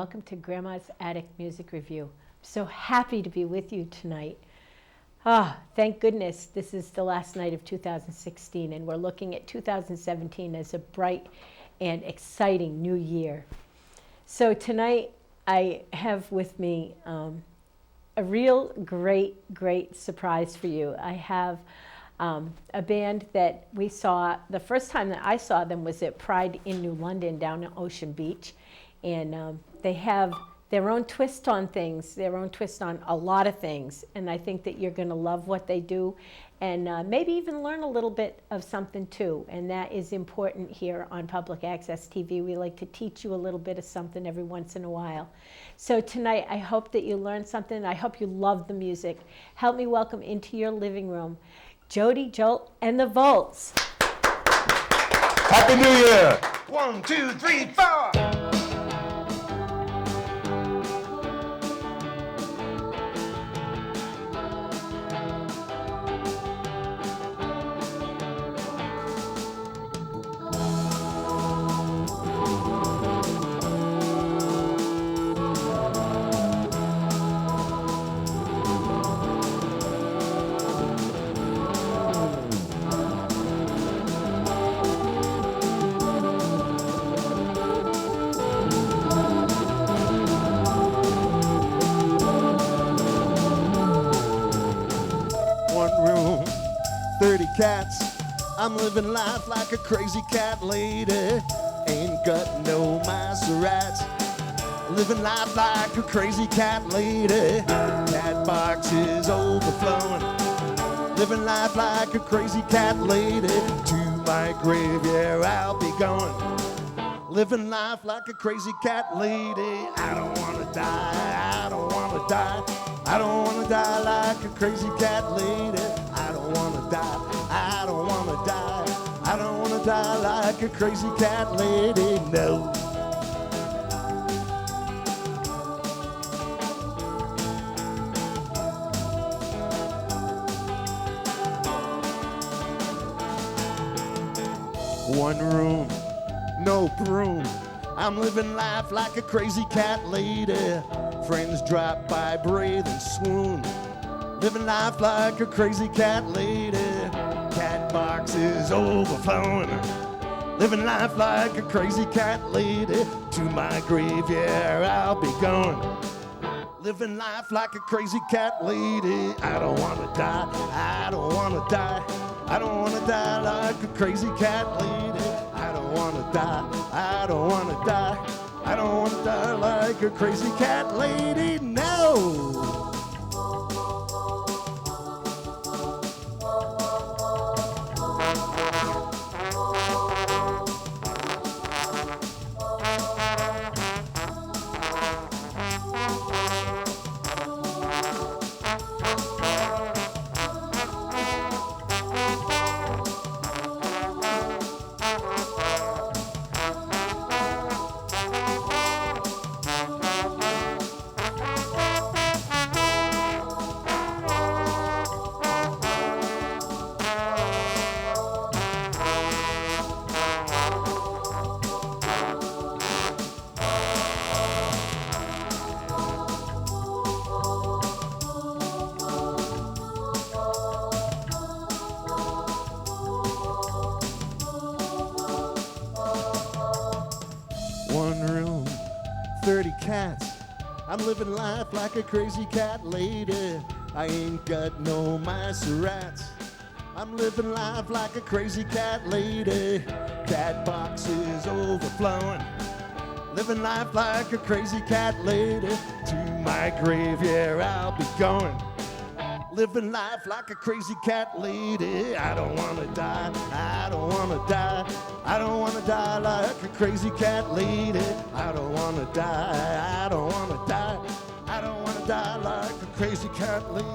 welcome to Grandma's Attic Music Review. I'm so happy to be with you tonight. Thank goodness this is the last night of 2016, and we're looking at 2017 as a bright and exciting new year. So tonight I have with me a real great surprise for you. I have a band that we saw, the first time that I saw them was at Pride in New London down in Ocean Beach. And they have their own twist on things, their own twist on a lot of things. And I think that you're going to love what they do and maybe even learn a little bit of something too. And that is important here on Public Access TV. We like to teach you a little bit of something every once in a while. So tonight, I hope that you learned something. I hope you love the music. Help me welcome into your living room, Jodi, Jolt, and the Volts. Happy New Year! 1, 2, 3, 4! Cats, I'm living life like a crazy cat lady. Ain't got no Maseratis. Living life like a crazy cat lady. Cat boxes overflowing. Living life like a crazy cat lady. To my grave, yeah, I'll be going. Living life like a crazy cat lady. I don't wanna die, I don't wanna die. I don't wanna die like a crazy cat lady. I don't wanna die, I don't wanna die. I don't wanna die like a crazy cat lady, no. One room, no broom. I'm living life like a crazy cat lady. Friends drop by, breathe and swoon. Living life like a crazy cat lady. Cat boxes overflowing. Living life like a crazy cat lady. To my grave, yeah, I'll be going. Living life like a crazy cat lady. I don't wanna die, I don't wanna die. I don't wanna die like a crazy cat lady. I don't wanna die, I don't wanna die. I don't wanna die like a crazy cat lady, no! One room, 30 cats. I'm living life like a crazy cat lady. I ain't got no Maseratis. I'm living life like a crazy cat lady. Cat boxes overflowing. Living life like a crazy cat lady. To my grave, yeah, I'll be going. Living life like a crazy cat lady. I don't wanna die, I don't wanna die. I don't wanna die like a crazy cat lady. I don't wanna die, I don't wanna die. I don't wanna die like a crazy cat lady.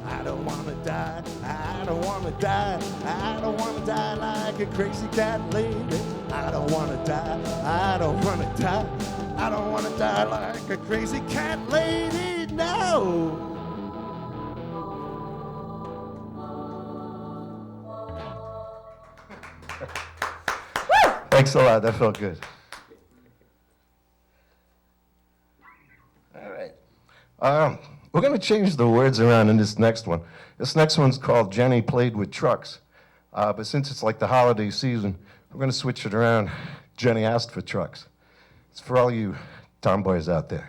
I don't wanna die, I don't wanna die. I don't wanna die like a crazy cat lady. I don't wanna die, I don't wanna die. I don't wanna die like a crazy cat lady, no! Thanks a lot. That felt good. We're going to change the words around in this next one. This next one's called Jenny Played with Trucks. But since it's like the holiday season, we're going to switch it around. Jenny asked for trucks. It's for all you tomboys out there.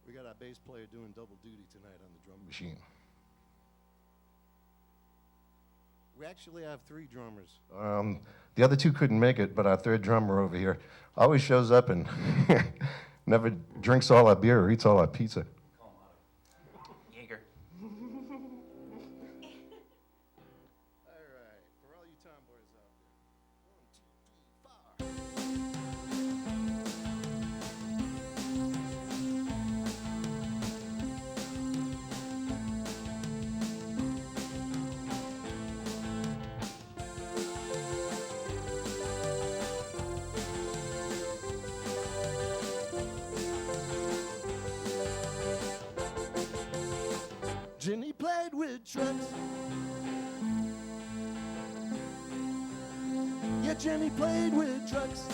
We got our bass player doing double duty tonight on the drum machine. We actually have 3 drummers. The other 2 couldn't make it, but our 3rd drummer over here always shows up and never drinks all our beer or eats all our pizza. Jaeger. All right, for all you tomboys out there. 1, 2, 3, 4. Jenny played with trucks. Yeah, Jenny played with trucks.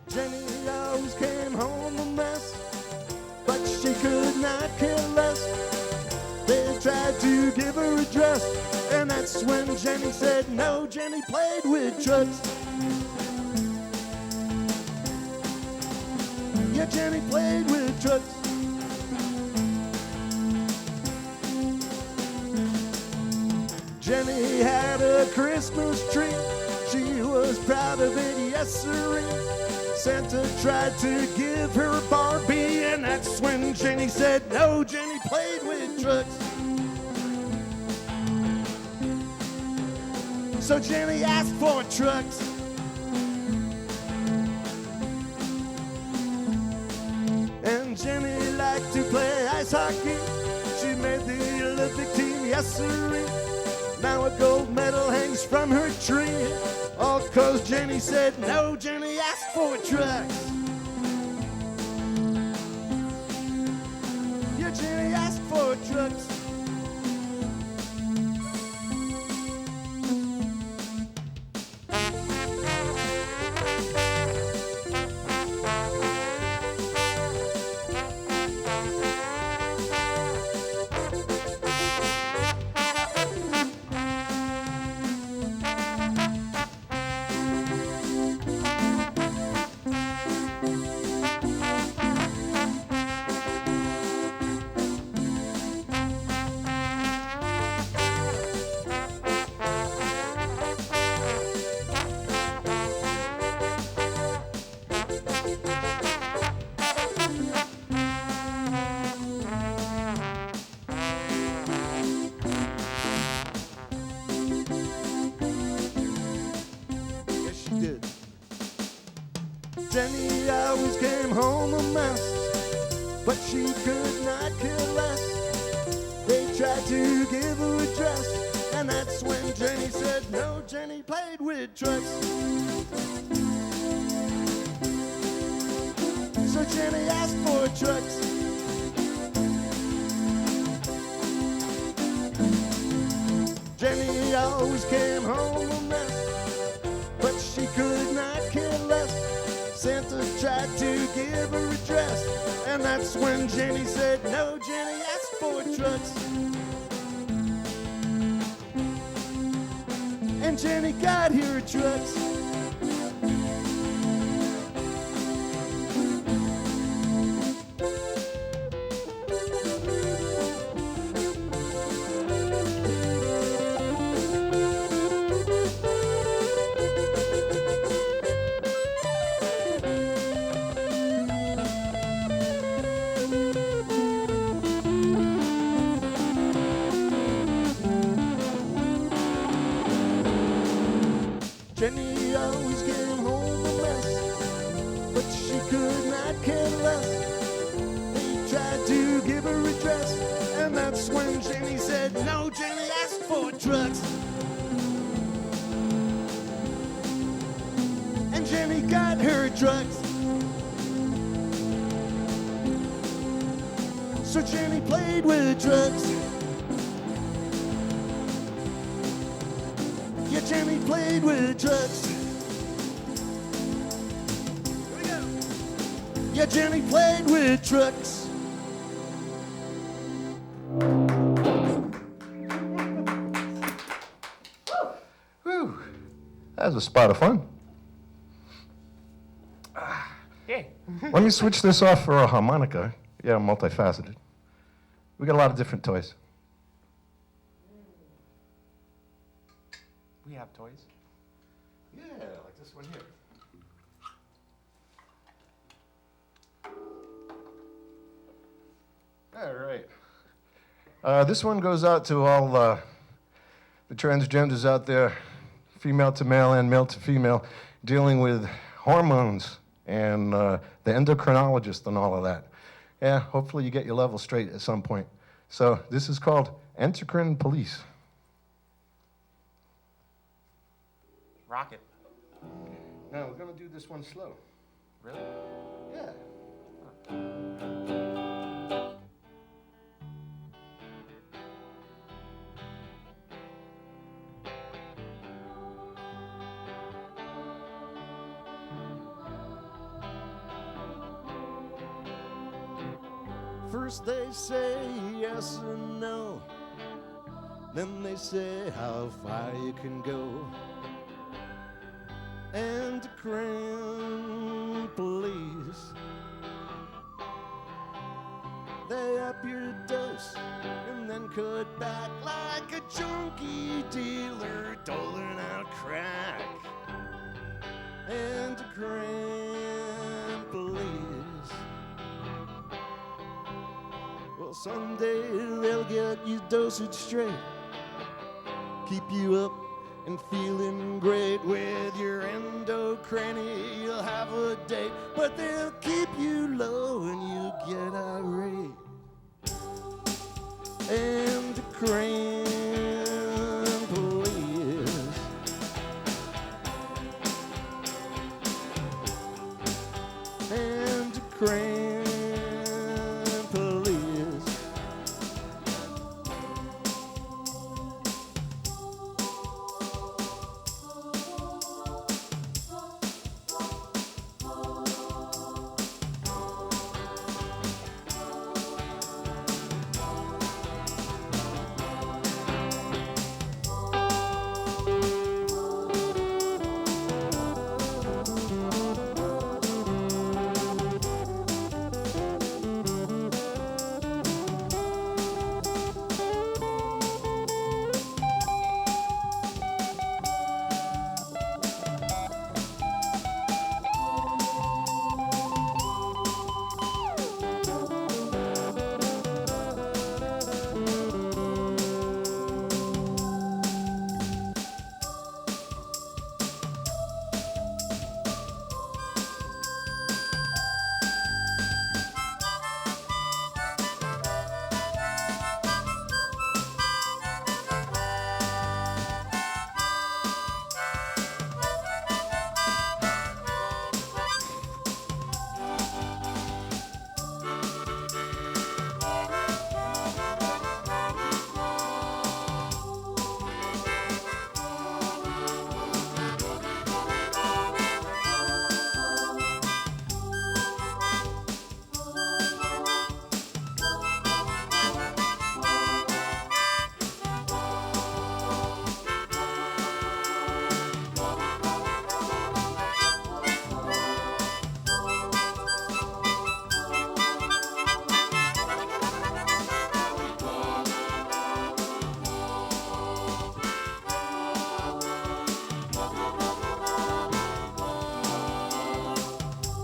Jenny always came home a mess, but she could not care less. They tried to give her a dress, and that's when Jenny said no. Jenny played with trucks. Yeah, Jenny played with trucks. Jenny had a Christmas tree. She was proud of it, yes sirree. Santa tried to give her a Barbie, and that's when Jenny said no. Jenny played with trucks. So Jenny asked for trucks. And Jenny liked to play ice hockey. She made the Olympic team, yes sirree. Now a gold medal hangs from her tree. All 'cause Jenny said no. Jenny asked for trucks. Yeah, Jenny asked for trucks. Jenny always came home a mess, but she could not care less. They tried to give her a dress, and that's when Jenny said no. Jenny played with trucks. So Jenny asked for trucks. Jenny always came home a mess, but she could not care less. Santa tried to give her a dress, and that's when Jenny said no. Jenny asked for trucks. And Jenny got her trucks. Jenny always came home a mess, but she could not care less. They tried to give her a dress, and that's when Jenny said no. Jenny asked for trucks. And Jenny got her trucks. So Jenny played with trucks. Jenny played with trucks. Here we go. Yeah, Jenny played with trucks. Whew. That was a spot of fun. Yay. Let me switch this off for a harmonica. Yeah, I'm multifaceted. We got a lot of different toys. We have toys. Yeah, like this one here. All right. This one goes out to all the transgenders out there, female to male and male to female, dealing with hormones and the endocrinologist and all of that. Yeah, hopefully you get your level straight at some point. So this is called Endocrine Police. Rocket. Now we're gonna do this one slow. Really? Yeah. First they say yes or no, then they say how far you can go. Endocrine police, they up your dose and then cut back like a junkie dealer doling out crack. Endocrine police, well, someday they'll get your dosage straight, keep you up and feeling great with your endocrine. You'll have a date, but they'll keep you low and you get irate. Endocrine police, endocrine police.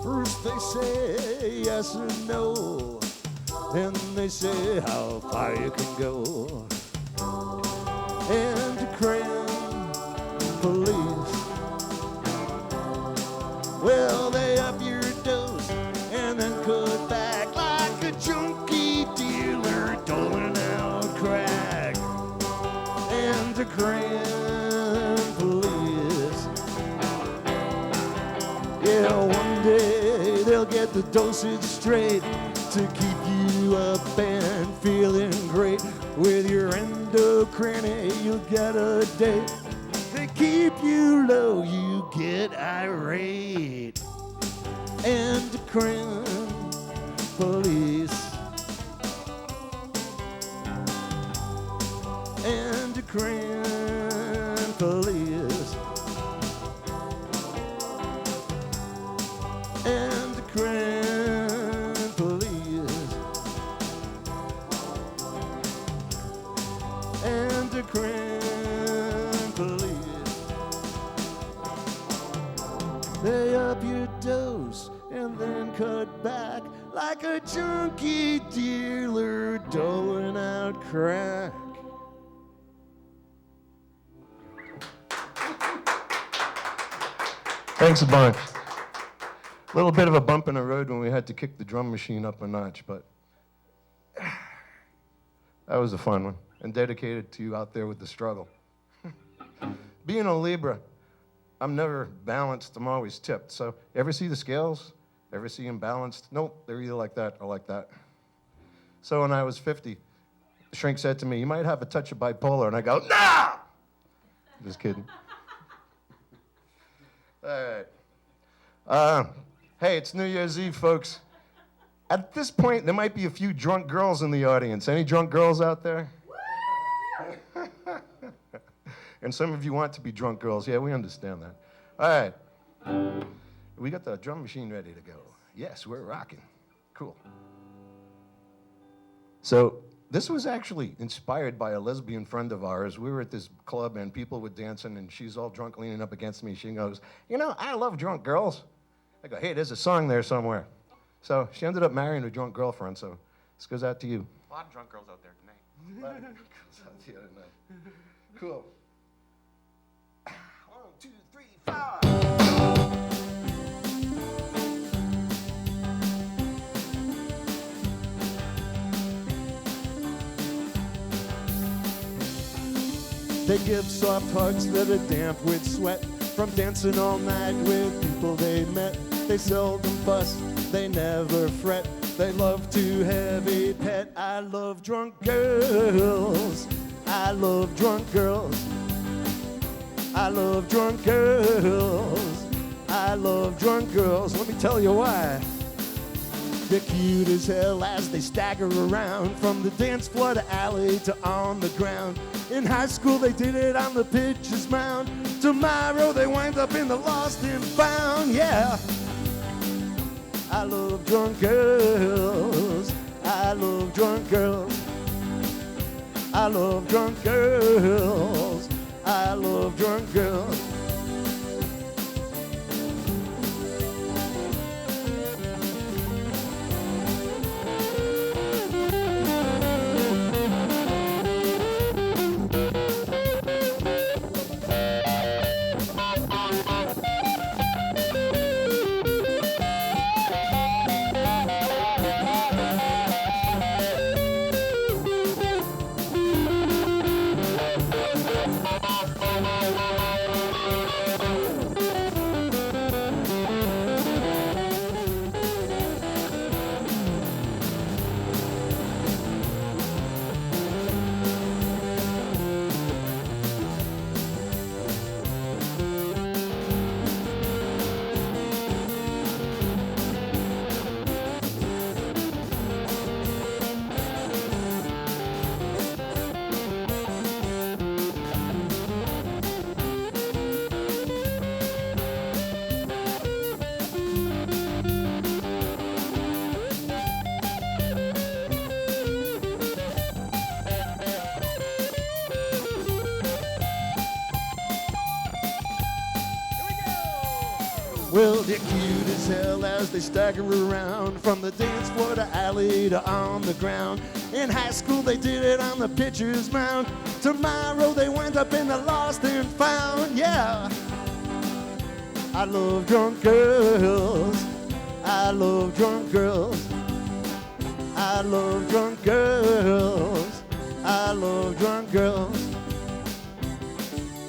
First they say yes or no, then they say how far you can go. Endocrine police, well, they up your dose and then cut back like a junkie dealer doling out crack. Endocrine police, yeah, one day they'll get the dosage straight to keep you up and feeling great. With your endocrine, you'll get a date. They keep you low, you get irate. Endocrine police. Endocrine police. Endocrine police. Endocrine police. They up your dose and then cut back like a junkie dealer doling out crack. Thanks a bunch. A little bit of a bump in the road when we had to kick the drum machine up a notch, but that was a fun one, and dedicated to you out there with the struggle. Being a Libra, I'm never balanced, I'm always tipped. So, ever see the scales? Ever see them balanced? Nope, they're either like that or like that. So when I was 50, the shrink said to me, "You might have a touch of bipolar," and I go, "Nah!" Just kidding. All right. Hey, it's New Year's Eve, folks. At this point, there might be a few drunk girls in the audience. Any drunk girls out there? And some of you want to be drunk girls. Yeah, we understand that. All right. We got the drum machine ready to go. Yes, we're rocking. Cool. So this was actually inspired by a lesbian friend of ours. We were at this club, and people were dancing, and she's all drunk, leaning up against me. She goes, "You know, I love drunk girls." I go, "Hey, there's a song there somewhere." So she ended up marrying a drunk girlfriend, so this goes out to you. A lot of drunk girls out there tonight. A lot of drunk girls out the other night. Cool. 1, 2, 3, 4. They give soft hugs that are damp with sweat from dancing all night with people they met. They seldom fuss, they never fret. They love to have a pet. I love drunk girls. I love drunk girls. I love drunk girls. I love drunk girls. Let me tell you why. They're cute as hell as they stagger around from the dance floor to alley to on the ground. In high school they did it on the pitcher's mound. Tomorrow they wind up in the lost and found. Yeah. I love drunk girls. I love drunk girls. I love drunk girls. I love drunk girls. Well, they're cute as hell as they stagger around from the dance floor to alley to on the ground. In high school they did it on the pitcher's mound. Tomorrow they went up in the lost and found. Yeah. I love drunk girls. I love drunk girls. I love drunk girls. I love drunk girls.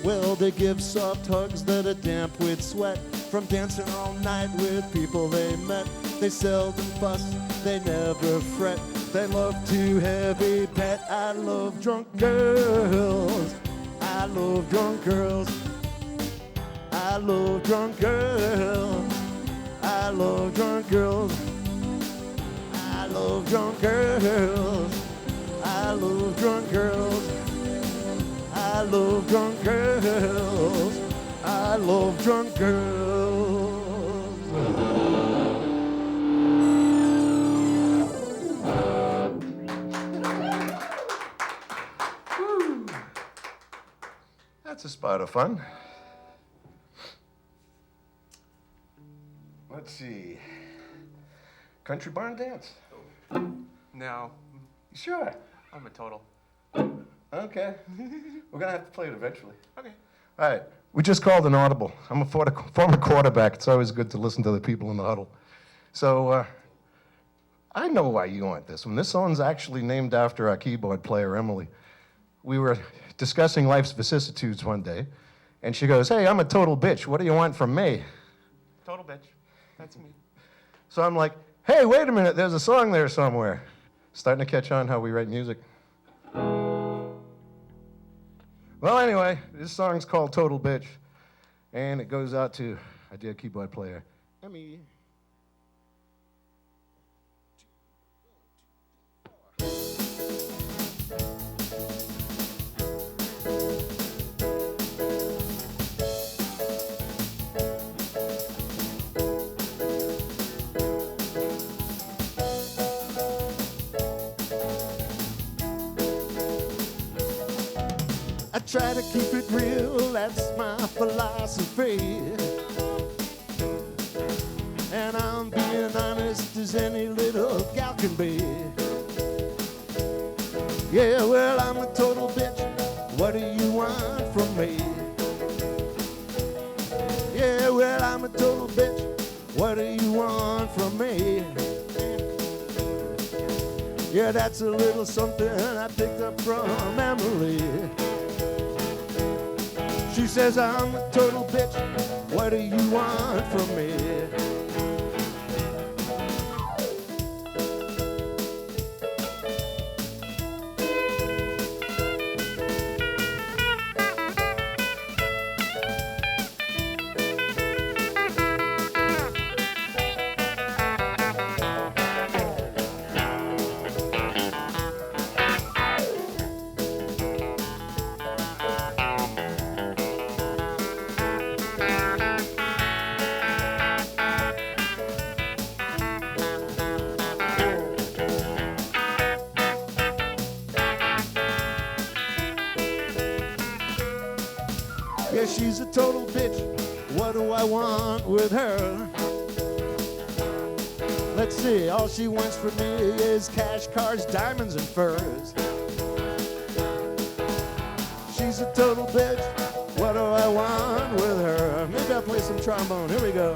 Well, they give soft hugs that are damp with sweat from dancing all night with people they met. They seldom fuss, they never fret. They love to have a pet. I love drunk girls. I love drunk girls. drunk girls. I love drunk girls. I love drunk girls. That's a spot of fun. Let's see. Country barn dance? No, You sure? I'm a total. Okay. We're gonna have to play it eventually. Okay. All right. We just called an audible. I'm a former quarterback. It's always good to listen to the people in the huddle. So I know why you want this one. This song's actually named after our keyboard player, Emily. We were discussing life's vicissitudes one day, and she goes, "Hey, I'm a total bitch. What do you want from me?" Total bitch. That's me. So I'm like, "Hey, wait a minute. There's a song there somewhere." Starting to catch on how we write music. Well, anyway, this song's called Total Bitch, and it goes out to our dear keyboard player, Emmy. I try to keep it real, that's my philosophy. And I'm being honest as any little gal can be. Yeah, well, I'm a total bitch. What do you want from me? Yeah, well, I'm a total bitch. What do you want from me? Yeah, that's a little something I picked up from Emily. She says I'm a total bitch. What do you want from me? Yeah, she's a total bitch. What do I want with her? Let's see, all she wants from me is cash, cars, diamonds, and furs. She's a total bitch. What do I want with her? Maybe I'll play some trombone. Here we go.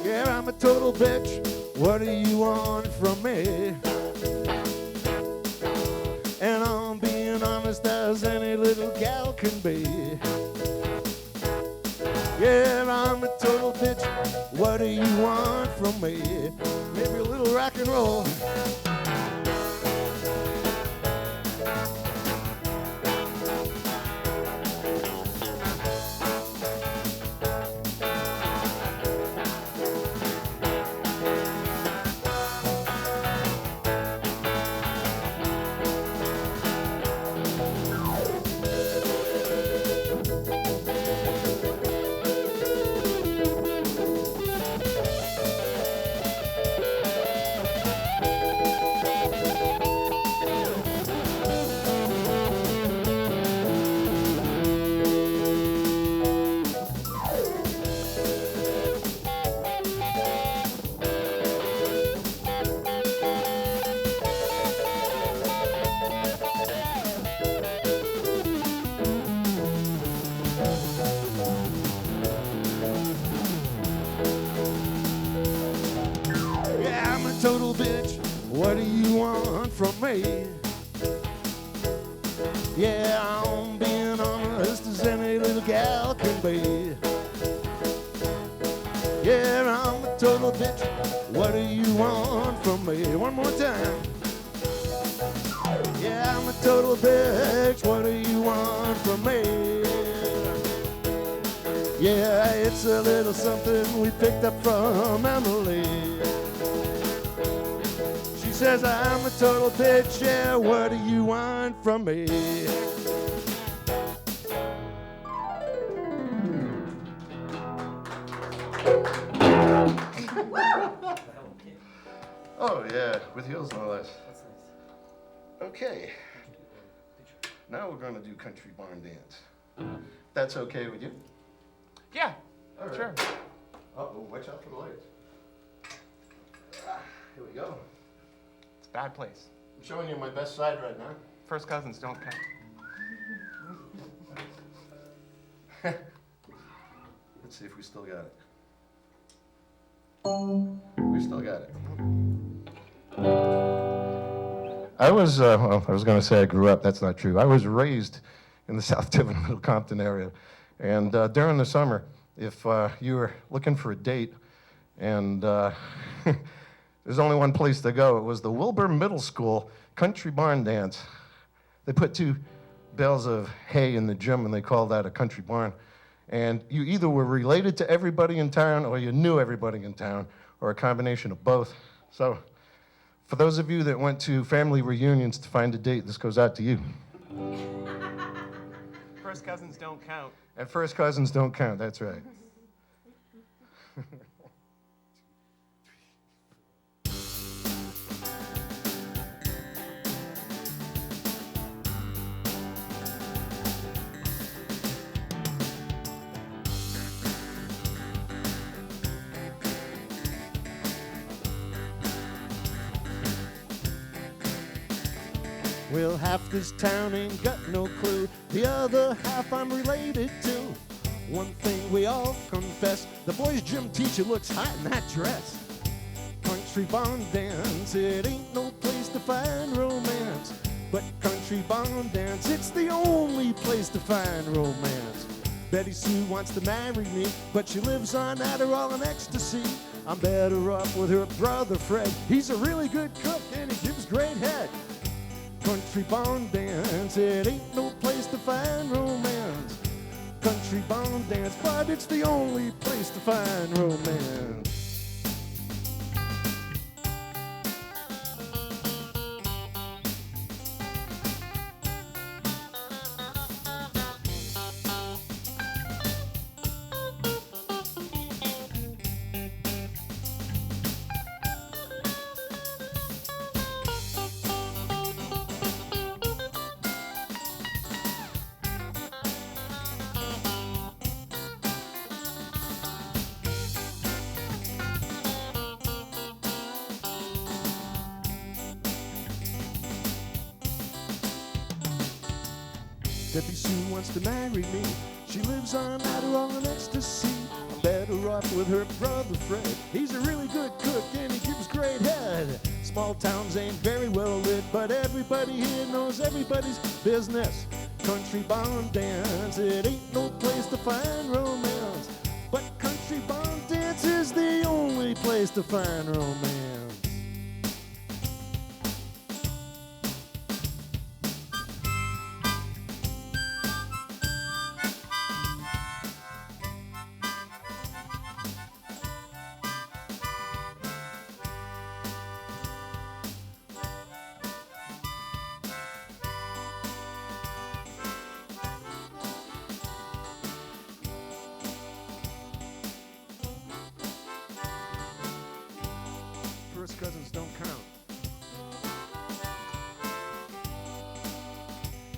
Yeah, I'm a total bitch. What do you want from me? And I'm being honest as any little gal can be. Yeah, I'm a total bitch. What do you want from me? Maybe a little rock and roll. a total bitch. What do you want from me? Yeah, I'm being honest as any little gal can be. Yeah, I'm a total bitch. What do you want from me? One more time. Yeah, I'm a total bitch. What do you want from me? Yeah, it's a little something we picked up from Emily. She says, I'm a total bitch. Yeah, what do you want from me? Oh, yeah, with heels no less. Okay. Now we're going to do country barn dance. That's okay with you? Yeah, All right. sure. Uh-oh, watch out for the lights. Here we go. It's a bad place. I'm showing you my best side right now. First cousins don't count. Let's see if we still got it. We still got it. I was going to say I grew up. That's not true. I was raised in the South Tiverton, Middle Compton area. And during the summer, if you were looking for a date and there's only one place to go, it was the Wilbur Middle School Country Barn Dance. They put 2 bales of hay in the gym and they called that a country barn. And you either were related to everybody in town or you knew everybody in town, or a combination of both. So for those of you that went to family reunions to find a date, this goes out to you. First cousins don't count. And first cousins don't count, that's right. Well, half this town ain't got no clue. The other half I'm related to. One thing we all confess, the boys' gym teacher looks hot in that dress. Country barn dance, it ain't no place to find romance. But country barn dance, it's the only place to find romance. Betty Sue wants to marry me, but she lives on Adderall and ecstasy. I'm better off with her brother Fred. He's a really good cook and he gives great head. Country barn dance, it ain't no place to find romance. Country barn dance, but it's the only place to find romance. Debbie Sue wants to marry me. She lives on Adderall and ecstasy. I'm better off with her brother Fred. He's a really good cook and he gives great head. Small towns ain't very well lit, but everybody here knows everybody's business. Country barn dance, it ain't no place to find romance. But country barn dance is the only place to find romance. First cousins don't count.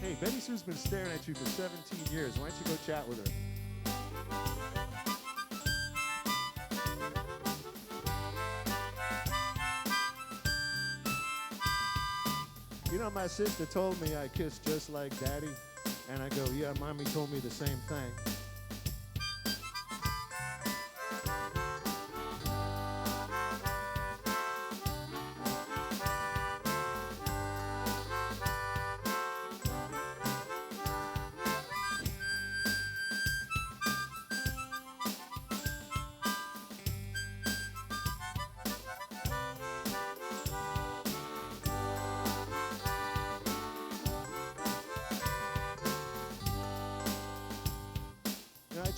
Hey, Betty Sue's been staring at you for 17 years. Why don't you go chat with her? You know, my sister told me I kiss just like Daddy. And I go, yeah, Mommy told me the same thing.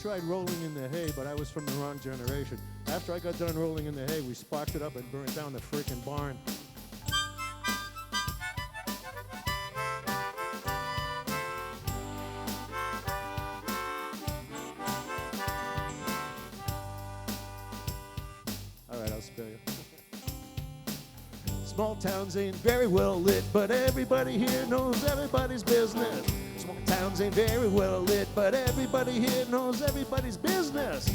tried rolling in the hay, but I was from the wrong generation. After I got done rolling in the hay, we sparked it up and burned down the frickin' barn. All right, I'll spare you. Small towns ain't very well lit, but everybody here knows everybody's business. Small towns ain't very well lit, but everybody here knows everybody's business.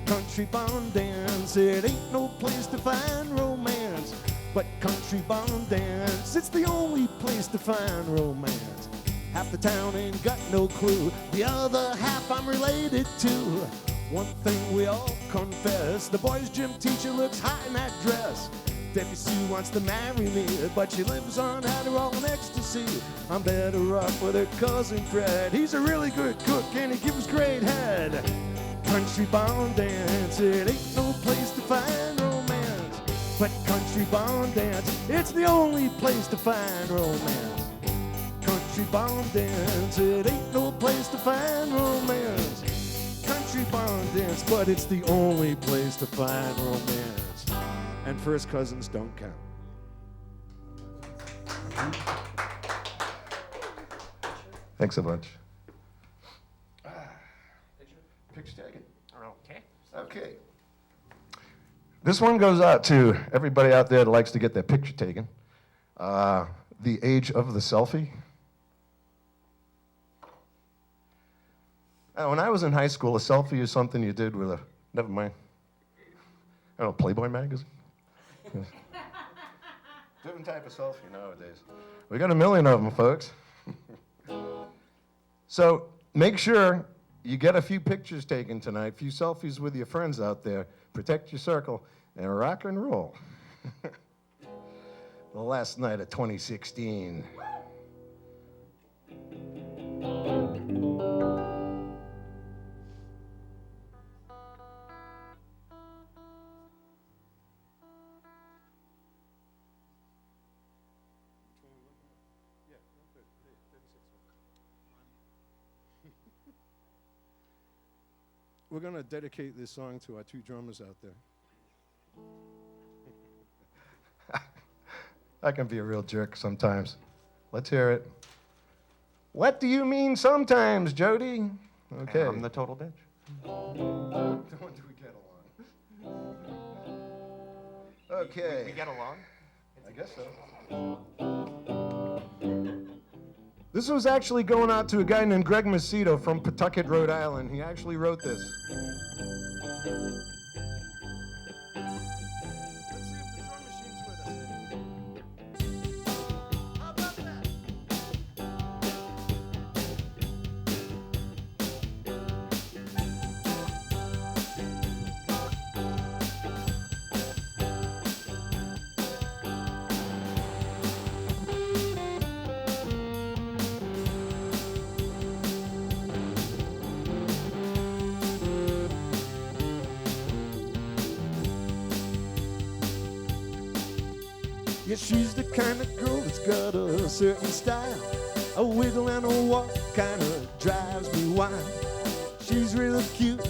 Country barn dance, it ain't no place to find romance. But country barn dance, it's the only place to find romance. Half the town ain't got no clue, the other half I'm related to. One thing we all confess, the boys' gym teacher looks hot in that dress. Debbie Sue wants to marry me, but she lives on Adderall and ecstasy. I'm better off with her cousin Fred. He's a really good cook and he gives great head. Country barn dance, it ain't no place to find romance. But country barn dance, it's the only place to find romance. Country barn dance, it ain't no place to find romance. Country barn dance, but it's the only place to find romance. And first cousins don't count. Thanks a bunch. Picture taken. Okay. Okay. This one goes out to everybody out there that likes to get their picture taken. The age of the selfie. When I was in high school, a selfie is something you did with a, never mind, I don't know, Playboy magazine? Different type of selfie nowadays. We got a million of them, folks. So make sure you get a few pictures taken tonight, a few selfies with your friends out there. Protect your circle and rock and roll. The last night of 2016. We're going to dedicate this song to our two drummers out there. I can be a real jerk sometimes. Let's hear it. What do you mean sometimes, Jody? Okay. I'm the total bitch. Don't do we get along? Okay. We get along? I guess so. This was actually going out to a guy named Greg Macedo from Pawtucket, Rhode Island. He actually wrote this. Let's see if the drum machine's with us. How about that? Yeah, she's the kind of girl that's got a certain style. A wiggle and a walk kind of drives me wild. She's real cute,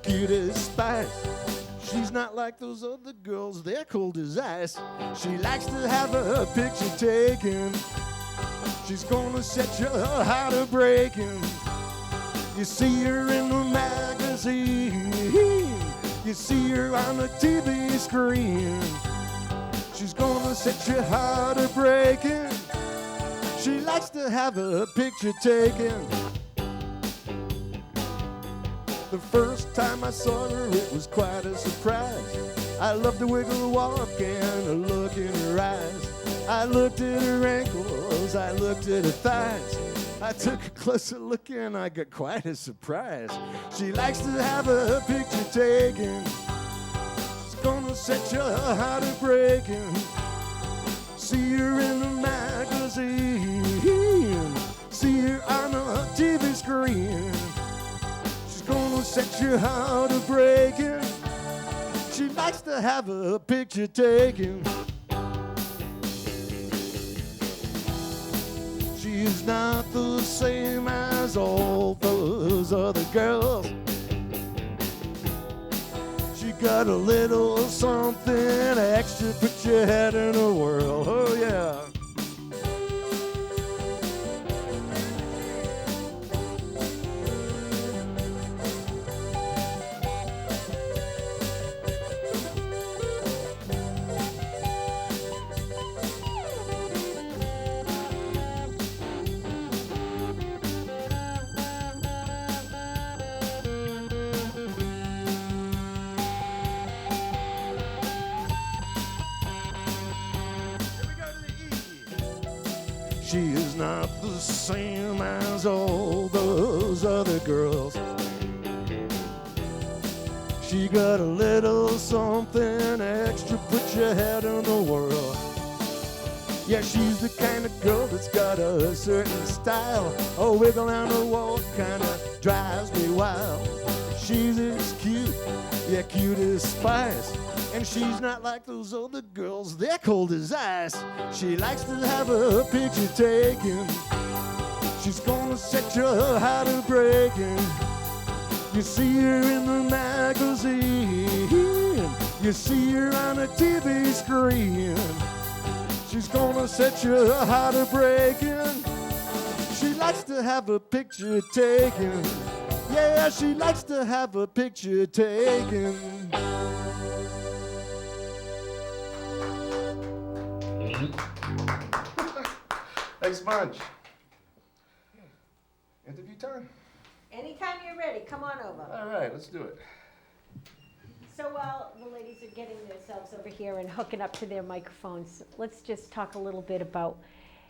cute as spice. She's not like those other girls, they're cold as ice. She likes to have her picture taken. She's gonna set your heart a breaking. You see her in the magazine, you see her on the TV screen. She's gonna set your heart a breaking. She likes to have a picture taken. The first time I saw her, it was quite a surprise. I loved the wiggle walk and the look in her eyes. I looked at her ankles, I looked at her thighs. I took a closer look and I got quite a surprise. She likes to have a picture taken. Gonna set your heart a breaking. See her in the magazine, see her on a TV screen. She's gonna set your heart a breaking. She likes to have a picture taken. She's not the same as all those other girls. got a little something extra, put your head in a whirl. Oh yeah. She is not the same as all those other girls. She got a little something extra, put your head in the world. Yeah, she's the kind of girl that's got a certain style. A wiggle and a walk kinda drives me wild. She's as cute, yeah, cute as spice. And she's not like those other girls, they're cold as ice. She likes to have her picture taken. She's gonna set your heart a breaking. You see her in the magazine, you see her on a TV screen. She's gonna set your heart a breaking. She likes to have a picture taken. Yeah, she likes to have a picture taken. Thanks much. Interview time? Anytime you're ready, come on over. All right, let's do it. So while the ladies are getting themselves over here and hooking up to their microphones, let's just talk a little bit about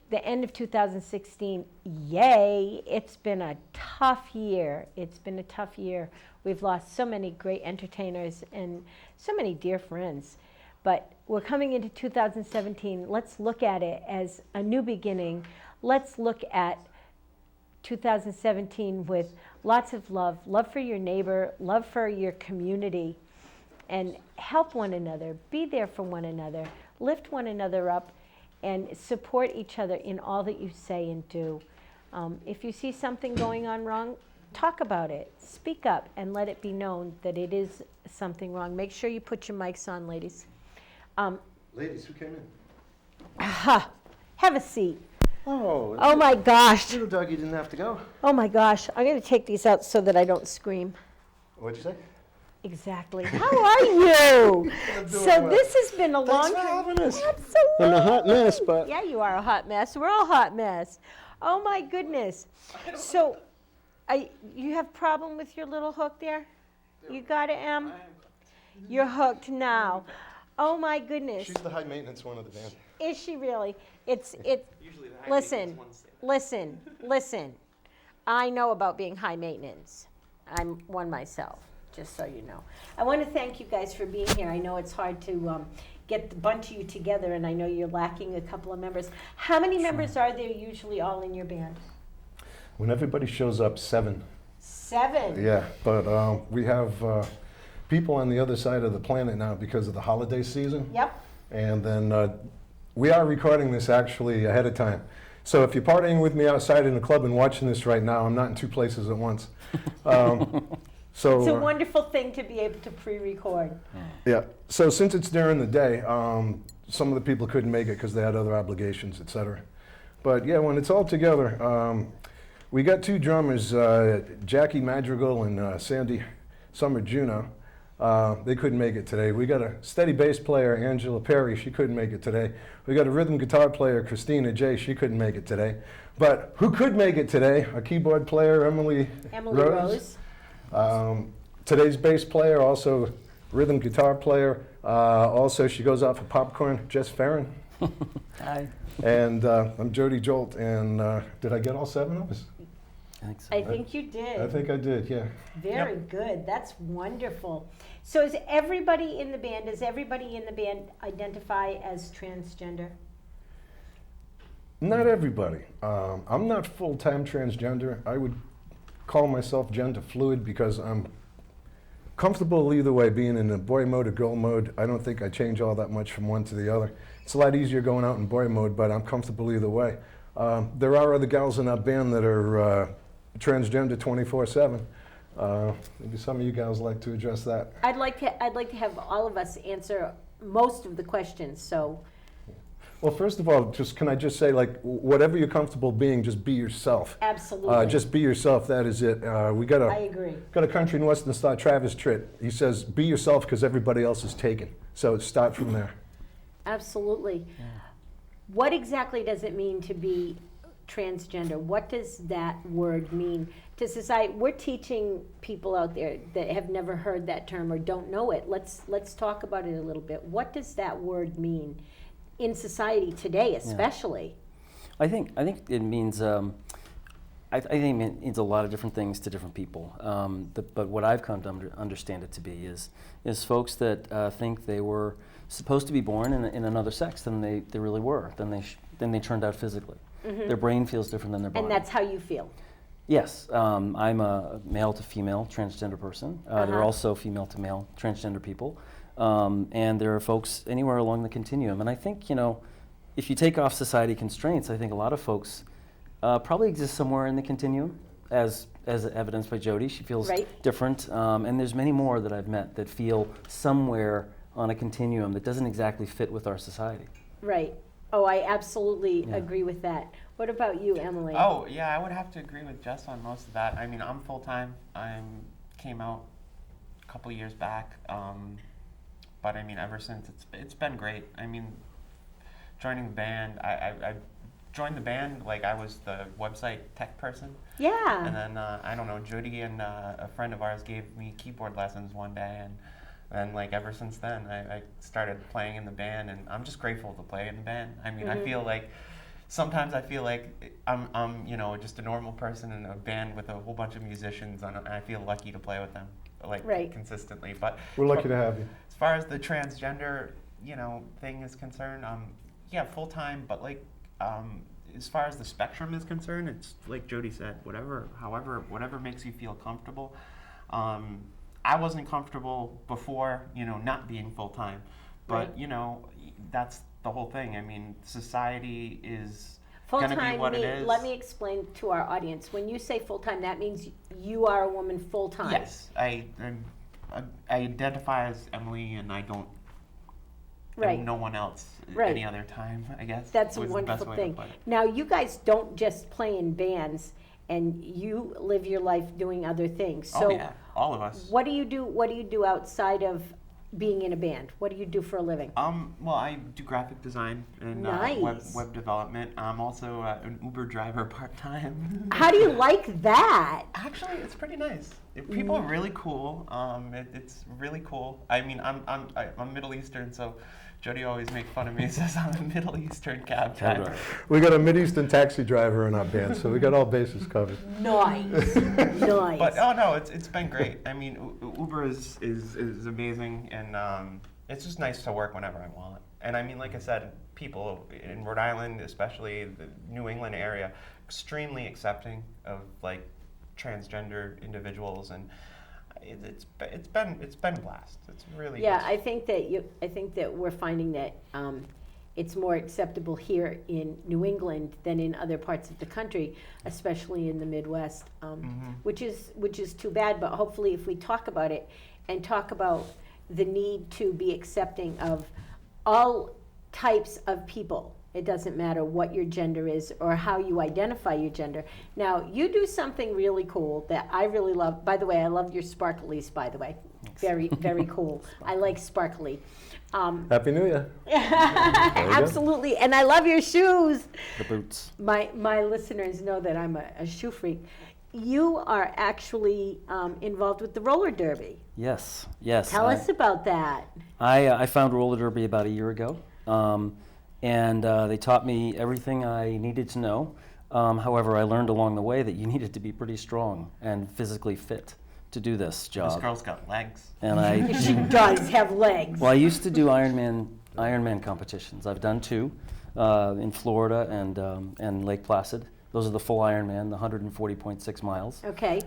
the end of 2016. Yay, it's been a tough year. It's been a tough year. We've lost so many great entertainers and so many dear friends. But we're coming into 2017. Let's look at it as a new beginning. Let's look at 2017 with lots of love for your neighbor, love for your community, and help one another, be there for one another, lift one another up, and support each other in all that you say and do. If you see something going on wrong, talk about it, speak up, and let it be known that it is something wrong. Make sure you put your mics on, ladies. Ladies, who came in? Have a seat. Oh, Oh my gosh. little doggy didn't have to go. Oh my gosh. I'm going to take these out so that I don't scream. What'd you say? Exactly. How are you? I'm doing So well. this has been a long Thanks for having us. Absolutely. In a hot mess, but Yeah, you are a hot mess. We're all a hot mess. Oh my goodness. So, you have problem with your little hook there? You got it, Em? You're hooked now. Oh my goodness. she's the high maintenance one of the band. Is she really? It's Usually the high listen, maintenance ones say that. listen. I know about being high maintenance. I'm one myself, just so you know. I want to thank you guys for being here. I know it's hard to get the bunch of you together, and I know you're lacking a couple of members. How many members are there usually all in your band? When everybody shows up, 7. 7. Yeah, but we have people on the other side of the planet now because of the holiday season. Yep. And then we are recording this actually ahead of time. So if you're partying with me outside in the club and watching this right now, I'm not in 2 places at once. So It's a wonderful thing to be able to pre-record. yeah. So since it's during the day, some of the people couldn't make it because they had other obligations, etc. But yeah, when it's all together, we got 2 drummers, Jackie Madrigal and Sandy Summer Juno. They couldn't make it today. We got a steady bass player, Angela Perry. She couldn't make it today. We got a rhythm guitar player, Christina J. She couldn't make it today. But who could make it today? A keyboard player, Emily Rose. Today's bass player, also rhythm guitar player. Also, she goes out for popcorn, Jess Farron. Hi. And I'm Jodi Jolt. And did I get all 7 of us? I think so. I think you did. I think I did, yeah. Very good. That's wonderful. So does everybody in the band identify as transgender? Not everybody. I'm not full-time transgender. I would call myself gender fluid because I'm comfortable either way, being in the boy mode or girl mode. I don't think I change all that much from one to the other. It's a lot easier going out in boy mode, but I'm comfortable either way. There are other gals in our band that are transgender 24/7. Maybe some of you guys like to address that. I'd like to have all of us answer most of the questions, so. Well, first of all, can I just say, like, whatever you're comfortable being, just be yourself. Absolutely. Just be yourself, that is it. We got I agree. a country and western star, Travis Tritt. He says, be yourself because everybody else is taken. So start from there. Absolutely. What exactly does it mean to be transgender? What does that word mean to society? We're teaching people out there that have never heard that term or don't know it. Let's talk about it a little bit. What does that word mean in society today, especially? I think it means I think it means a lot of different things to different people. But what I've come to understand it to be is folks that think they were supposed to be born in another sex than they really were, than they turned out physically. Mm-hmm. Their brain feels different than their body. And that's how you feel. Yes, I'm a male to female transgender person. There are also female to male transgender people. And there are folks anywhere along the continuum. And I think, if you take off society constraints, I think a lot of folks probably exist somewhere in the continuum, as evidenced by Jodi. She feels different. And there's many more that I've met that feel somewhere on a continuum that doesn't exactly fit with our society. Right. Oh, I absolutely agree with that. What about you, Emily? Oh, yeah, I would have to agree with Jess on most of that. I mean, I'm full-time. I came out a couple years back. But I mean, ever since, it's been great. I mean, joining the band, I joined the band like I was the website tech person. Yeah. And then, I don't know, Jodi and a friend of ours gave me keyboard lessons one day, and then like ever since then, I started playing in the band, and I'm just grateful to play in the band. I mean, I feel like, sometimes I feel like I'm just a normal person in a band with a whole bunch of musicians, and I feel lucky to play with them, like consistently. But We're lucky to have you. as far as the transgender, thing is concerned, yeah, full time. But like, as far as the spectrum is concerned, it's like Jodi said, whatever makes you feel comfortable. I wasn't comfortable before, not being full time, but that's the whole thing. I mean, society is going to be what it is. Let me explain to our audience. When you say full-time, that means you are a woman full-time. Yes, I identify as Emily, and I don't am no one else any other time, I guess. That's a was the best wonderful way to thing. put it. Now, you guys don't just play in bands, and you live your life doing other things. So Oh yeah, all of us. what do you do? What do you do outside of being in a band? What do you do for a living? Well, I do graphic design and Nice. web development. I'm also an Uber driver part-time. How do you like that? Actually, it's pretty nice. People are really cool. It's really cool. I mean, I'm Middle Eastern, so Jodi always makes fun of me and says I'm a Middle Eastern cab driver. We got a Mideastern taxi driver in our band, so we got all bases covered. Nice. Nice. But no, it's been great. I mean, Uber is amazing, and it's just nice to work whenever I want. And I mean, like I said, people in Rhode Island, especially the New England area, extremely accepting of like transgender individuals, and it's been a blast. It's really Yeah, good. I think that we're finding that it's more acceptable here in New England than in other parts of the country, especially in the Midwest, which is too bad. But hopefully, if we talk about it and talk about the need to be accepting of all types of people, it doesn't matter what your gender is or how you identify your gender. Now, you do something really cool that I really love. By the way, I love your sparklies, by the way. Very, very cool. I like sparkly. Happy New Year. Absolutely. And I love your shoes. The boots. My listeners know that I'm a shoe freak. You are actually involved with the roller derby. Yes. Tell us about that. I found roller derby about a year ago. And they taught me everything I needed to know. However, I learned along the way that you needed to be pretty strong and physically fit to do this job. This girl's got legs. And She does have legs. well, I used to do Ironman competitions. I've done 2 in Florida and Lake Placid. Those are the full Ironman, the 140.6 miles. Okay.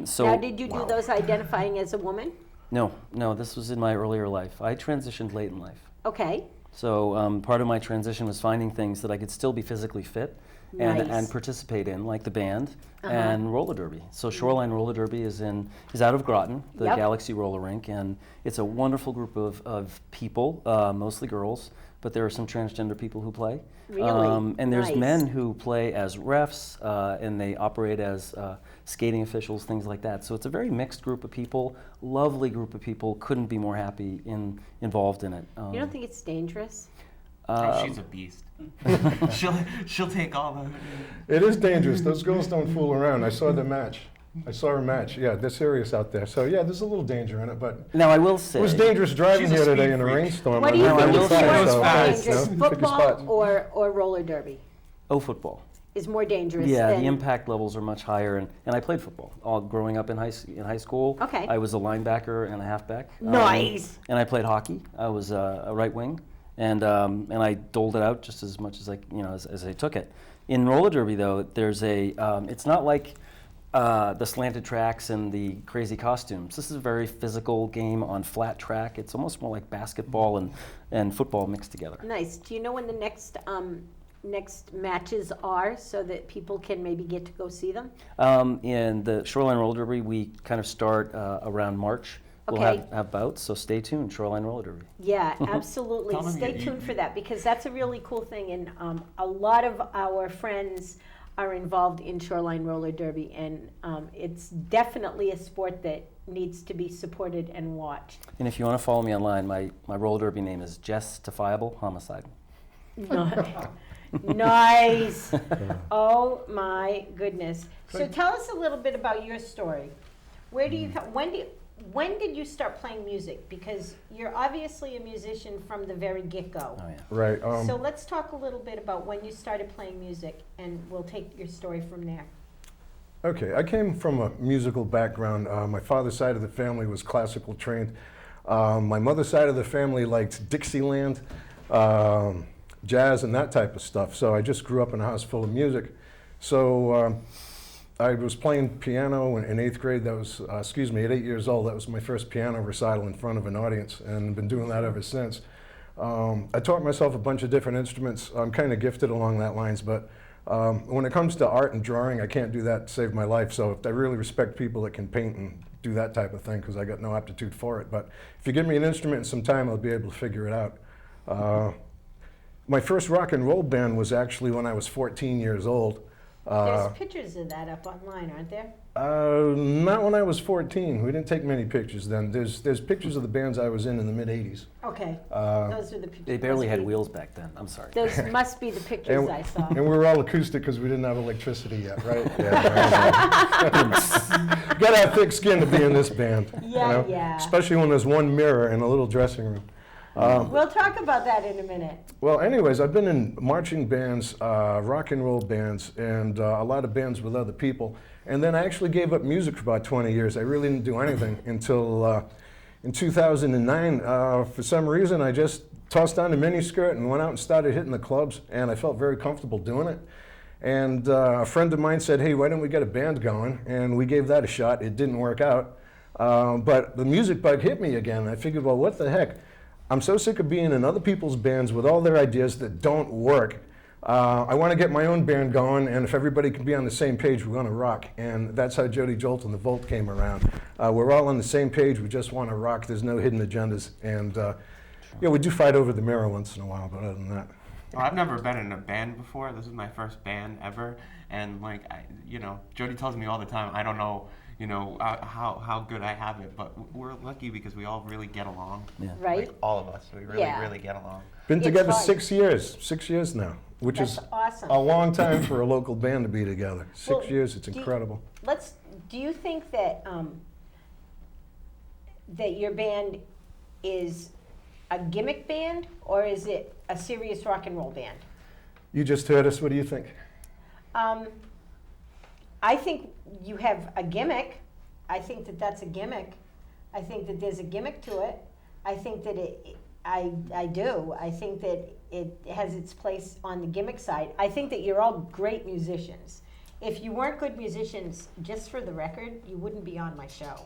So Now, did you do those identifying as a woman? No, this was in my earlier life. I transitioned late in life. Okay. So part of my transition was finding things that I could still be physically fit and Nice. participate in, like the band, Uh-huh. and roller derby. So Shoreline Roller Derby is out of Groton, the Yep. Galaxy Roller Rink, and it's a wonderful group of people, mostly girls, but there are some transgender people who play. Really? And there's Nice. men who play as refs, and they operate as skating officials, things like that. So it's a very mixed group of people, lovely group of people. Couldn't be more happy involved in it. You don't think it's dangerous? She's a beast. she'll take all of it. It is dangerous. Those girls don't fool around. I saw the match. I saw her match. Yeah, they're serious out there. So yeah, there's a little danger in it, but Now I will say it was dangerous driving She's a here today speed in a freak. rainstorm. What do you I think will is say- more So, dangerous, you know, pick a football spot. or roller derby? football. Is more dangerous Yeah, than... the impact levels are much higher, and I played football all growing up in high school. Okay. I was a linebacker and a halfback. Nice. And I played hockey. I was a right wing, and I doled it out just as much as as I took it. In roller derby, though, there's it's not like the slanted tracks and the crazy costumes. This is a very physical game on flat track. It's almost more like basketball and football mixed together. Nice. Do you know when the next matches are so that people can maybe get to go see them? In the Shoreline Roller Derby, we kind of start around March. We'll Okay. have bouts, so stay tuned, Shoreline Roller Derby. Yeah, absolutely. Tell them Stay you- tuned for that because that's a really cool thing. And a lot of our friends are involved in Shoreline Roller Derby, and it's definitely a sport that needs to be supported and watched. And if you want to follow me online, my roller derby name is Justifiable Homicide. Nice. Oh my goodness. So tell us a little bit about your story. Where do you when did you start playing music? Because you're obviously a musician from the very get-go. Oh yeah. right. So let's talk a little bit about when you started playing music, and we'll take your story from there. Okay, I came from a musical background. My father's side of the family was classical trained. My mother's side of the family liked Dixieland, jazz, and that type of stuff. So I just grew up in a house full of music. So I was playing piano in 8th grade. That was, at 8 years old. That was my first piano recital in front of an audience, and I've been doing that ever since. I taught myself a bunch of different instruments. I'm kind of gifted along that lines, but when it comes to art and drawing, I can't do that to save my life. So I really respect people that can paint and do that type of thing because I got no aptitude for it. But if you give me an instrument and some time, I'll be able to figure it out. My first rock and roll band was actually when I was 14 years old. There's pictures of that up online, aren't there? Not when I was 14. We didn't take many pictures then. There's pictures of the bands I was in the mid 80s. Okay, those are the pictures. They barely had Must be- wheels back then. I'm sorry. Those must be the pictures I saw. And we were all acoustic because we didn't have electricity yet, right? Yeah. Right. Gotta have thick skin to be in this band. Yeah, yeah. Especially when there's one mirror in a little dressing room. We'll talk about that in a minute. Well, anyways, I've been in marching bands, rock and roll bands, and a lot of bands with other people. And then I actually gave up music for about 20 years. I really didn't do anything until in 2009. For some reason, I just tossed on a miniskirt and went out and started hitting the clubs, and I felt very comfortable doing it. And a friend of mine said, hey, why don't we get a band going? And we gave that a shot. It didn't work out. But the music bug hit me again. I figured, well, what the heck? I'm so sick of being in other people's bands with all their ideas that don't work. I want to get my own band going, and if everybody can be on the same page, we're going to rock. And that's how Jodi, Jolt, and the Volt came around. We're all on the same page. We just want to rock. There's no hidden agendas. And yeah, we do fight over the mirror once in a while, but other than that. Well, I've never been in a band before. This is my first band ever, and like Jodi tells me all the time, I don't know, how good I have it, but we're lucky because we all really get along. Yeah. Right? Like, all of us, we really, Yeah. really get along. Been It's together fun. 6 years. 6 years now, which That's is awesome. a long time for a local band to be together. 6 Well, years, it's do you- incredible. Do you think that that your band is a gimmick band or is it a serious rock and roll band? You just heard us. What do you think? I think you have a gimmick. I think that that's a gimmick. I think that there's a gimmick to it. I think that I do. I think that it has its place on the gimmick side. I think that you're all great musicians. If you weren't good musicians, just for the record, you wouldn't be on my show.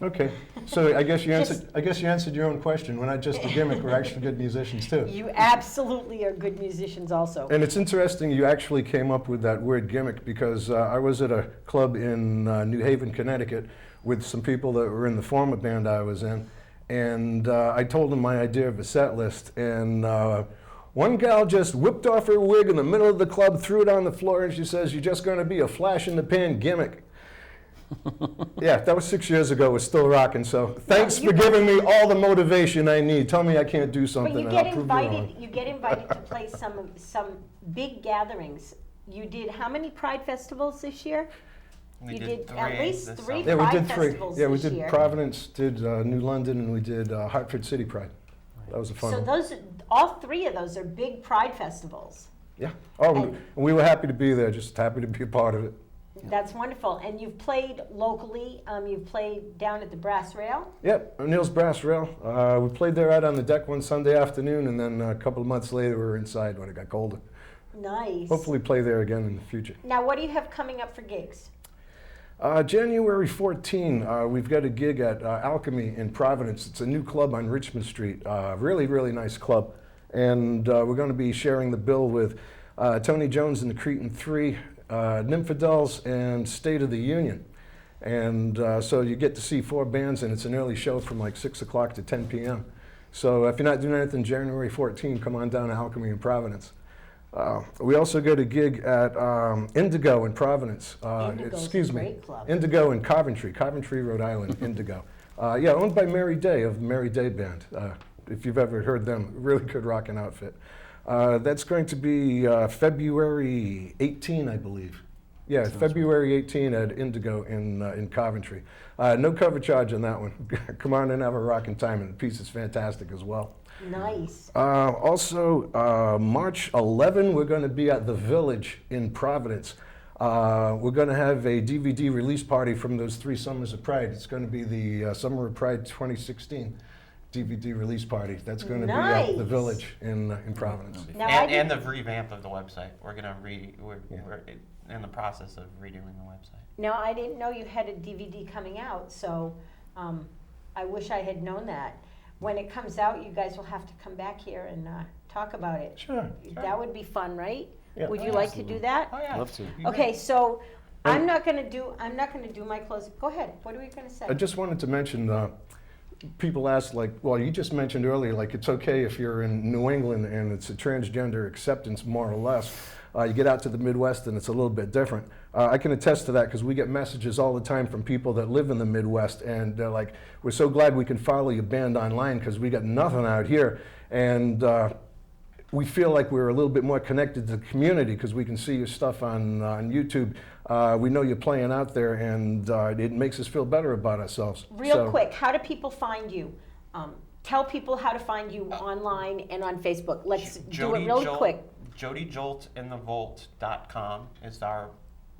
Okay, so I guess you answered your own question. We're not just a gimmick; we're actually good musicians too. You absolutely are good musicians also. And it's interesting you actually came up with that word gimmick because I was at a club in New Haven, Connecticut, with some people that were in the former band I was in, and I told them my idea of a set list, and one gal just whipped off her wig in the middle of the club, threw it on the floor, and she says, "You're just going to be a flash in the pan gimmick." Yeah, that was 6 years ago. We're still rocking. So thanks for giving me all the motivation I need. Tell me I can't do something, But you and get I'll prove you wrong. invited. You get invited to play some big gatherings. You did how many Pride festivals this year? We You did did three at least this three summer. Yeah, we Pride did three. festivals Yeah, we this did year. Providence, did New London, and we did Hartford City Pride. That was a fun So one. all three of those are big Pride festivals. Yeah. Oh, and- we were happy to be there. Just happy to be a part of it. That's wonderful. And you've played locally. You've played down at the Brass Rail. Yep, O'Neill's Brass Rail. We played there out on the deck one Sunday afternoon, and then a couple of months later we were inside when it got colder. Nice. Hopefully play there again in the future. Now, what do you have coming up for gigs? January 14, we've got a gig at Alchemy in Providence. It's a new club on Richmond Street. Really, really nice club. And we're going to be sharing the bill with Tony Jones and the Cretan Three, Nymphadels, and State of the Union. And so you get to see 4 bands, and it's an early show from like 6 o'clock to 10 p.m. So if you're not doing anything January 14, come on down to Alchemy in Providence. We also got a gig at Indigo in Providence. Indigo's a great club. Indigo in Coventry, Rhode Island, Indigo. Yeah, owned by Mary Day of the Mary Day Band. If you've ever heard them, really good rockin' outfit. That's going to be February 18, I believe. Yeah, February 18 at Indigo in Coventry. No cover charge on that one. Come on and have a rockin' time, and the piece is fantastic as well. Nice. Also, March 11, we're going to be at the Village in Providence. We're going to have a DVD release party from those 3 Summers of Pride. It's going to be the Summer of Pride 2016 DVD release party. That's going to be at the Village in Providence. Now, And the revamp of the website. We're in the process of redoing the website. Now, I didn't know you had a DVD coming out, so I wish I had known that. When it comes out, you guys will have to come back here and talk about it. Sure. That would be fun, right? Yeah. Would you like to do that? Oh yeah. Love to. Okay, so I'm not going to do my closing. Go ahead. What are we going to say? I just wanted to mention, people ask, like, well, you just mentioned earlier, like, it's okay if you're in New England and it's a transgender acceptance, more or less. You get out to the Midwest and it's a little bit different. I can attest to that because we get messages all the time from people that live in the Midwest, and they're like, we're so glad we can follow your band online because we got nothing out here. And we feel like we're a little bit more connected to the community because we can see your stuff on YouTube. We know you're playing out there, and it makes us feel better about ourselves. Real quick, how do people find you? Tell people how to find you online and on Facebook. Let's do it really quick. JodiJoltandtheVolt.com is our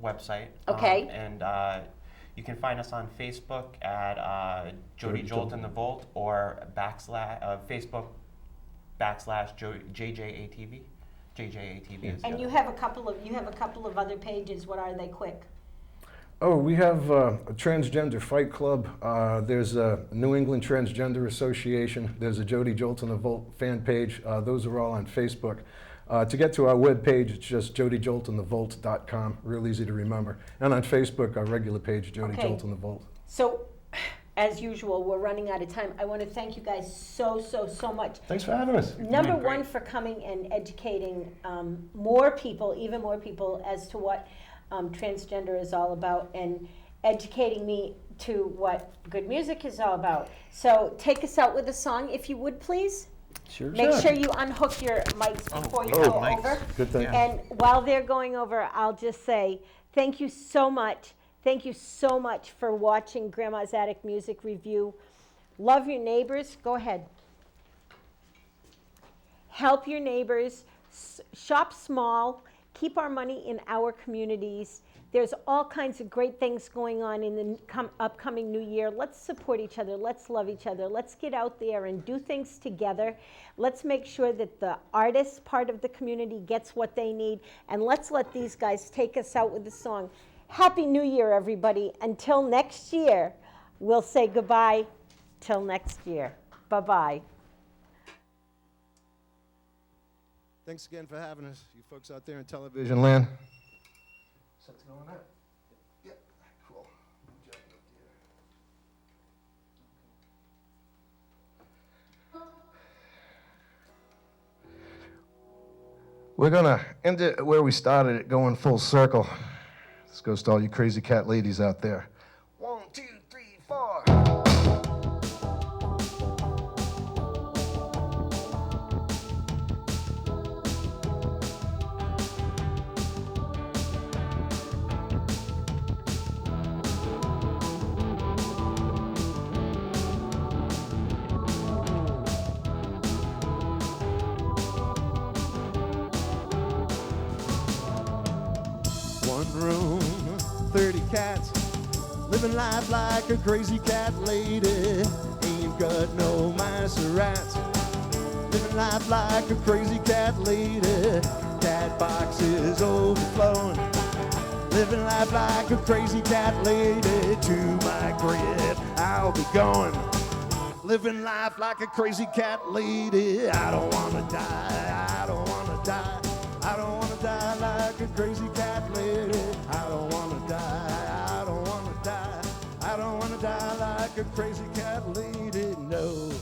website. Okay. And you can find us on Facebook at Jodi Jolt and the Volt, or Facebook /JJATV. JJATV is the And you other. have a couple of other pages. What are they? Quick. Oh, we have a Transgender Fight Club. There's a New England Transgender Association. There's a Jodi Jolt and the Volt fan page. Those are all on Facebook. To get to our webpage, it's just JodiJoltandtheVolt.com. Real easy to remember. And on Facebook, our regular page, Jodi Okay. Jolt and the Volt. So, as usual, we're running out of time. I want to thank you guys so much. Thanks for having us. Number doing great. one, for coming and educating more people, even more people, as to what transgender is all about, and educating me to what good music is all about. So take us out with a song, if you would, please. Sure. Make sure you unhook your mics before you Oh, go mics. over. Good thing. And while they're going over, I'll just say thank you so much. Thank you so much for watching Grandma's Attic Music Review. Love your neighbors. Go ahead. Help your neighbors. Shop small. Keep our money in our communities. There's all kinds of great things going on in the upcoming new year. Let's support each other. Let's love each other. Let's get out there and do things together. Let's make sure that the artist part of the community gets what they need. And let's let these guys take us out with a song. Happy New Year, everybody. Until next year, we'll say goodbye till next year. Bye-bye. Thanks again for having us, you folks out there in television. Vision land. Set's going up. Yep, cool. We're gonna end it where we started it, going full circle. This goes to all you crazy cat ladies out there. 1, 2, 3, 4. One room, 30 cats, living life like a crazy cat lady. Ain't got no mice or rats. Living life like a crazy cat lady. Cat boxes overflowing. Living life like a crazy cat lady. To my crib, I'll be going. Living life like a crazy cat lady. I don't wanna die, I don't wanna die. I don't wanna die like a crazy cat lady. I don't wanna die, I don't wanna die. I don't wanna die like a crazy cat lady, no.